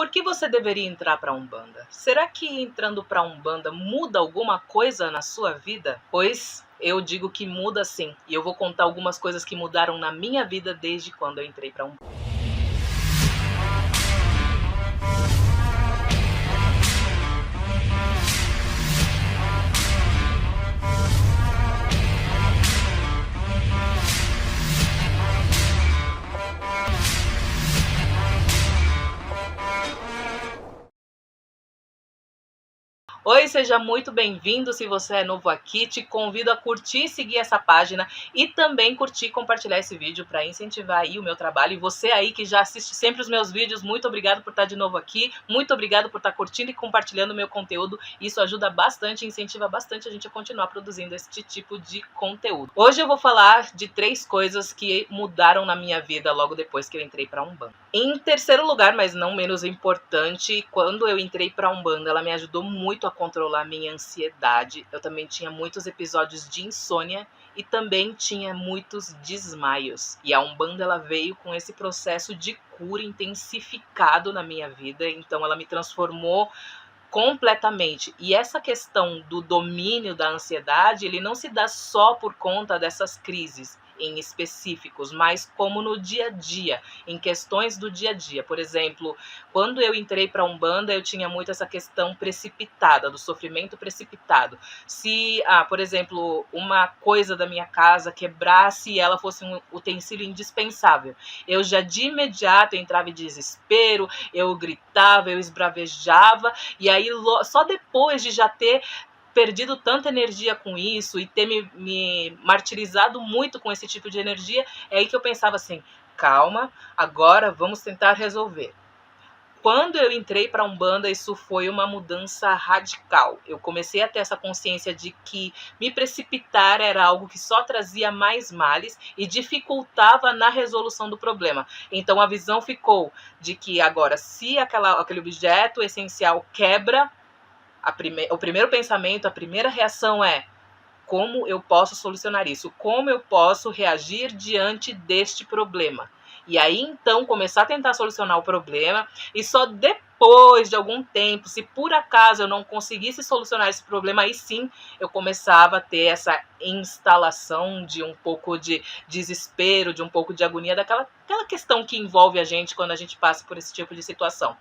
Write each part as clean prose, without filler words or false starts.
Por que você deveria entrar para a Umbanda? Será que entrando para a Umbanda muda alguma coisa na sua vida? Pois eu digo que muda sim, e eu vou contar algumas coisas que mudaram na minha vida desde quando eu entrei para a Umbanda. Oi, seja muito bem-vindo. Se você é novo aqui, te convido a curtir e seguir essa página e também curtir e compartilhar esse vídeo para incentivar aí o meu trabalho. E você aí que já assiste sempre os meus vídeos, muito obrigado por estar de novo aqui, muito obrigado por estar curtindo e compartilhando o meu conteúdo. Isso ajuda bastante, incentiva bastante a gente a continuar produzindo este tipo de conteúdo. Hoje eu vou falar de 3 coisas que mudaram na minha vida logo depois que eu entrei para a Umbanda. Em terceiro lugar, mas não menos importante, quando eu entrei para a Umbanda, ela me ajudou muito a controlar minha ansiedade. Eu também tinha muitos episódios de insônia e também tinha muitos desmaios. E a Umbanda ela veio com esse processo de cura intensificado na minha vida, então ela me transformou completamente. E essa questão do domínio da ansiedade, ele não se dá só por conta dessas crises em específicos, mas como no dia a dia, em questões do dia a dia. Por exemplo, quando eu entrei para a Umbanda, eu tinha muito essa questão precipitada, do sofrimento precipitado. Se, por exemplo, uma coisa da minha casa quebrasse e ela fosse um utensílio indispensável, eu já de imediato entrava em desespero, eu gritava, eu esbravejava, e aí só depois de já ter perdido tanta energia com isso e ter me martirizado muito com esse tipo de energia, é aí que eu pensava assim, calma, agora vamos tentar resolver. Quando eu entrei para a Umbanda, isso foi uma mudança radical. Eu comecei a ter essa consciência de que me precipitar era algo que só trazia mais males e dificultava na resolução do problema. Então a visão ficou de que agora, se aquele objeto essencial quebra, o primeiro pensamento, a primeira reação é: como eu posso solucionar isso? Como eu posso reagir diante deste problema? E aí, então, começar a tentar solucionar o problema, e só depois de algum tempo, se por acaso eu não conseguisse solucionar esse problema, aí sim eu começava a ter essa instalação de um pouco de desespero, de um pouco de agonia, aquela questão que envolve a gente quando a gente passa por esse tipo de situação.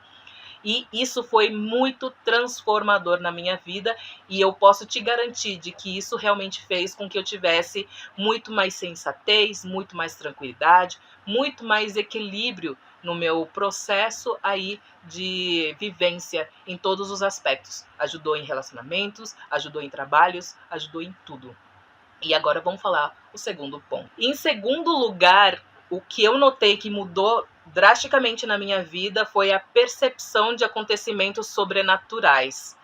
E isso foi muito transformador na minha vida, e eu posso te garantir de que isso realmente fez com que eu tivesse muito mais sensatez, muito mais tranquilidade, muito mais equilíbrio no meu processo aí de vivência em todos os aspectos. Ajudou em relacionamentos, ajudou em trabalhos, ajudou em tudo. E agora vamos falar o segundo ponto. Em segundo lugar, o que eu notei que mudou drasticamente na minha vida foi a percepção de acontecimentos sobrenaturais.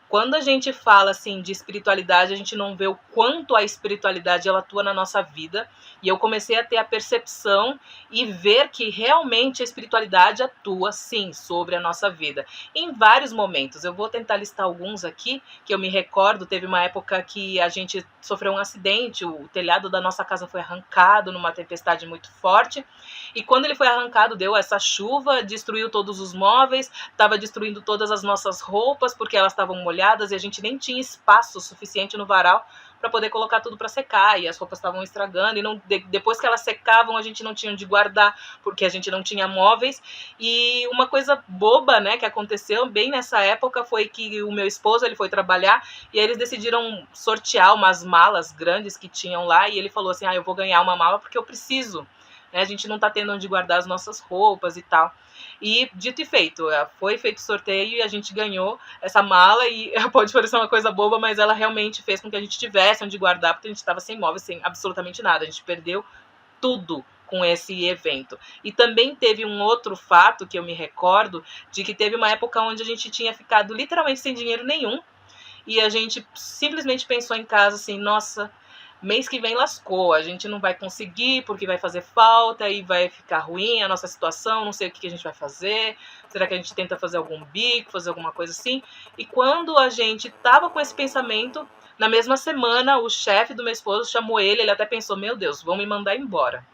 Quando a gente fala assim de espiritualidade, a gente não vê o quanto a espiritualidade ela atua na nossa vida, e eu comecei a ter a percepção e ver que realmente a espiritualidade atua sim sobre a nossa vida em vários momentos. Eu vou tentar listar alguns aqui que eu me recordo. Teve uma época que a gente sofreu um acidente, o telhado da nossa casa foi arrancado numa tempestade muito forte, e quando ele foi arrancado deu essa chuva, destruiu todos os móveis, estava destruindo todas as nossas roupas porque elas estavam molhadas, e a gente nem tinha espaço suficiente no varal para poder colocar tudo para secar, e as roupas estavam estragando, e depois que elas secavam a gente não tinha onde guardar, porque a gente não tinha móveis. E uma coisa boba, né, que aconteceu bem nessa época foi que o meu esposo, ele foi trabalhar, e aí eles decidiram sortear umas malas grandes que tinham lá, e ele falou assim, eu vou ganhar uma mala porque eu preciso, né, a gente não tá tendo onde guardar as nossas roupas e tal. E dito e feito, foi feito sorteio e a gente ganhou essa mala, e pode parecer uma coisa boba, mas ela realmente fez com que a gente tivesse onde guardar, porque a gente estava sem móveis, sem absolutamente nada, a gente perdeu tudo com esse evento. E também teve um outro fato que eu me recordo, de que teve uma época onde a gente tinha ficado literalmente sem dinheiro nenhum, e a gente simplesmente pensou em casa assim, nossa, mês que vem lascou, a gente não vai conseguir porque vai fazer falta e vai ficar ruim a nossa situação, não sei o que a gente vai fazer, será que a gente tenta fazer algum bico, fazer alguma coisa assim? E quando a gente tava com esse pensamento, na mesma semana o chefe do meu esposo chamou ele até pensou, meu Deus, vão me mandar embora.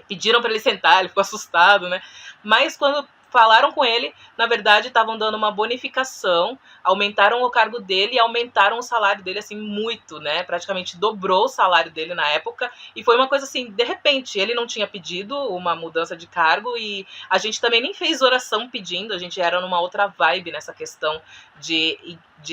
Pediram para ele sentar, ele ficou assustado, né? Mas quando falaram com ele, na verdade estavam dando uma bonificação, aumentaram o cargo dele e aumentaram o salário dele assim muito, né? Praticamente dobrou o salário dele na época, e foi uma coisa assim, de repente, ele não tinha pedido uma mudança de cargo e a gente também nem fez oração pedindo, a gente era numa outra vibe nessa questão de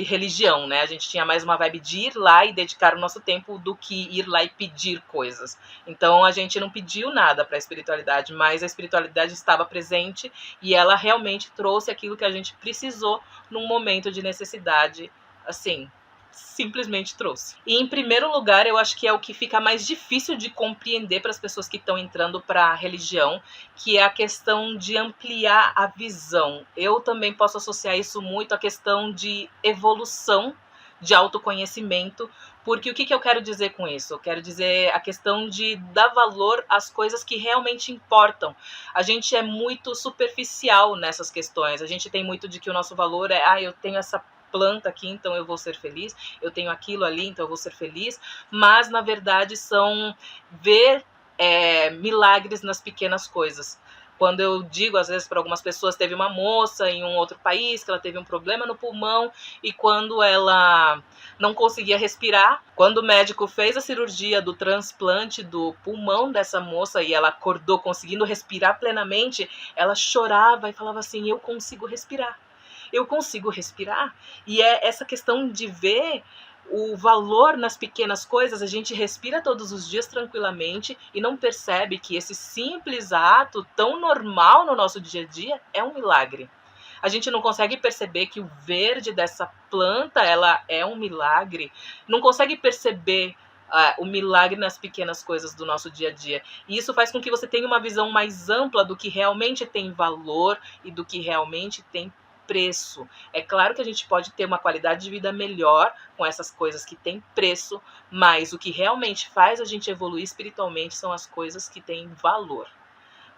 religião, né? A gente tinha mais uma vibe de ir lá e dedicar o nosso tempo do que ir lá e pedir coisas. Então a gente não pediu nada para a espiritualidade, mas a espiritualidade estava presente e ela realmente trouxe aquilo que a gente precisou num momento de necessidade, assim, simplesmente trouxe. E em primeiro lugar, eu acho que é o que fica mais difícil de compreender para as pessoas que estão entrando para a religião, que é a questão de ampliar a visão. Eu também posso associar isso muito à questão de evolução, de autoconhecimento, porque o que eu quero dizer com isso? Eu quero dizer a questão de dar valor às coisas que realmente importam. A gente é muito superficial nessas questões, a gente tem muito de que o nosso valor é, eu tenho essa planta aqui, então eu vou ser feliz, eu tenho aquilo ali, então eu vou ser feliz, mas na verdade são ver milagres nas pequenas coisas. Quando eu digo, às vezes, para algumas pessoas, teve uma moça em um outro país que ela teve um problema no pulmão e quando ela não conseguia respirar, quando o médico fez a cirurgia do transplante do pulmão dessa moça e ela acordou conseguindo respirar plenamente, ela chorava e falava assim, eu consigo respirar. Eu consigo respirar. E é essa questão de ver o valor nas pequenas coisas. A gente respira todos os dias tranquilamente e não percebe que esse simples ato tão normal no nosso dia a dia é um milagre. A gente não consegue perceber que o verde dessa planta, ela é um milagre. Não consegue perceber o milagre nas pequenas coisas do nosso dia a dia. E isso faz com que você tenha uma visão mais ampla do que realmente tem valor e do que realmente tem preço. É claro que a gente pode ter uma qualidade de vida melhor com essas coisas que têm preço, mas o que realmente faz a gente evoluir espiritualmente são as coisas que têm valor.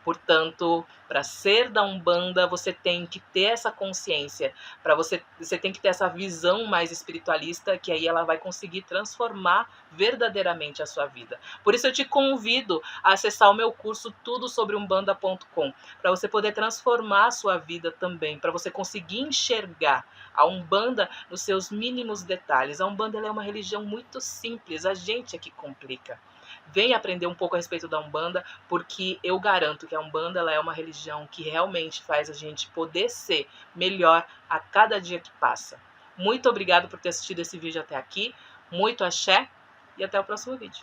Portanto, para ser da Umbanda, você tem que ter essa consciência, para você tem que ter essa visão mais espiritualista, que aí ela vai conseguir transformar verdadeiramente a sua vida. Por isso eu te convido a acessar o meu curso tudosobreumbanda.com, para você poder transformar a sua vida também, para você conseguir enxergar a Umbanda nos seus mínimos detalhes. A Umbanda ela é uma religião muito simples, a gente é que complica. Venha aprender um pouco a respeito da Umbanda, porque eu garanto que a Umbanda ela é uma religião que realmente faz a gente poder ser melhor a cada dia que passa. Muito obrigado por ter assistido esse vídeo até aqui, muito axé e até o próximo vídeo.